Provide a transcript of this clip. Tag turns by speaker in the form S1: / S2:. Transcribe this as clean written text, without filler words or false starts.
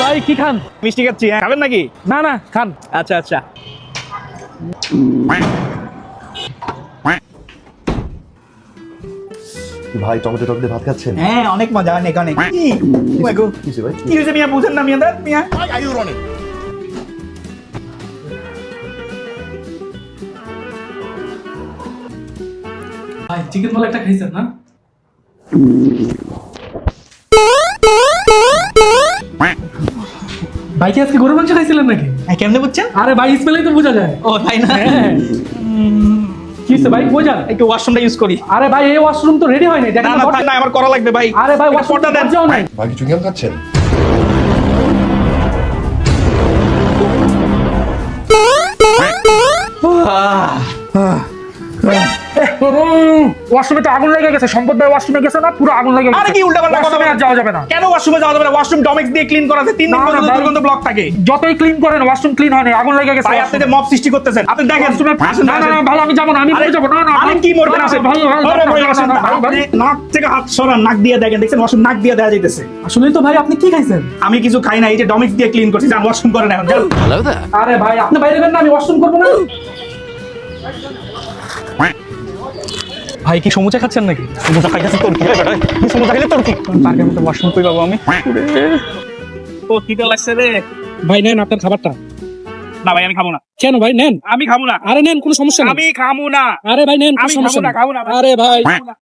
S1: ভাই কি খান?
S2: মিষ্টি খাচ্ছি। হ্যাঁ, খাবেন নাকি?
S1: না না খান।
S2: আচ্ছা আচ্ছা।
S3: ভাই টমেটো টক দিয়ে ভাত খাচ্ছেন?
S2: হ্যাঁ, অনেক মজা, অনেক অনেক।
S3: কিসে ভাই?
S2: কি হয়েছে মিয়া? বুঝেন না মিয়া? দেখ মিয়া,
S1: ভাই চিকেন বল একটা খাইছেন না? ভাই কি আজকে গরুর মাংস খাইছিলেন নাকি?
S2: কেমনে বুঝছেন?
S1: আরে ভাই স্মেলেই তো বোঝা যায়।
S2: ও তাই না?
S1: হ্যাঁ। কি হইছে ভাই কই যান?
S2: একটু ওয়াশরুমটা ইউজ করি।
S1: আরে ভাই এই ওয়াশরুম তো রেডি হয় নাই,
S2: না
S1: দেখেন
S2: না
S1: না।
S2: ভাই, না, আমার করা লাগবে ভাই।
S1: আরে ভাই
S2: একটা
S1: ওয়াশরুম
S2: পর্দা দেন।
S1: দরজাও নাই।
S3: ভাই কি চুইংগাম খাচ্ছেন?
S1: ওয়াশরুমে তো আগুন লেগে গেছে, সম্পদ ভাই ওয়াশরুমে গেছে না, পুরো আগুন লেগে গেছে।
S2: আরে কি উল্টাপাল্টা কথা
S1: ওয়াশরুমে আর
S2: বলেন?
S1: যাওয়া যাবে না।
S2: কেন ওয়াশরুমে যাওয়া যাবে না? ওয়াশরুম ডমিক্স দিয়ে ক্লিন করা আছে, 3 দিন
S1: না, না,
S2: পর্যন্ত
S1: ভাই।
S2: দুর্গন্ধ ব্লক থাকে।
S1: যতই ক্লিন করেন ওয়াশরুম ক্লিন হয় না, আগুন লেগে গেছে।
S2: ভাই আপনি যে মব সৃষ্টি করতেছেন, আপনি দেখেন।
S1: ওয়াশরুমে
S2: আসেন,
S1: না না না
S2: আসেন।
S1: ভাই আমি যাবো না, আমি
S2: আরে,
S1: মরে যাবো। না না
S2: আরে
S1: ভাই,
S2: কি মরবেন?
S1: না,
S2: আসেন।
S1: ভাই ভাই
S2: আরে ভাই,
S1: না,
S2: আসেন।
S1: না, না, ভাই, ভাই।
S2: আপনি নাক থেকে হাত সরান, নাক দিয়ে দেখেন, দেখছেন ওয়াশরুম নাক দিয়ে দেওয়া যাইতেছে।
S1: আসলে তো ভাই আপনি কি খাইছেন?
S2: আমি কিছু খাই না, এই যে ডমিক্স দিয়ে ক্লিন করছি। যান ওয়াশরুম করেন এখন, যান।
S1: আরে ভাই আপনি বাইরে বের না, আমি ওয়াশরুম করবো না। ভাই কি সমুচা খাচ্ছেন নাকি?
S2: সমুচা খাইতেছি তোর কি? তুই সমুচা খাইলে তোর কি? পার্কের মধ্যে ওয়াশরুম কই পাবো আমি? ও খিদে লাগছে রে।
S1: ভাই নেন আপনার খাবারটা।
S2: না ভাই, আমি খাবো না।
S1: কেন ভাই নেন?
S2: আমি খাবো না।
S1: আরে নেন, কোনো সমস্যা নেই।
S2: আমি খাবো না।
S1: আরে ভাই নেন, কোনো
S2: আমি
S1: সমস্যা
S2: খাবো না,
S1: নেই।
S2: খাবো না ভাই।
S1: আরে ভাই
S2: খাবো না।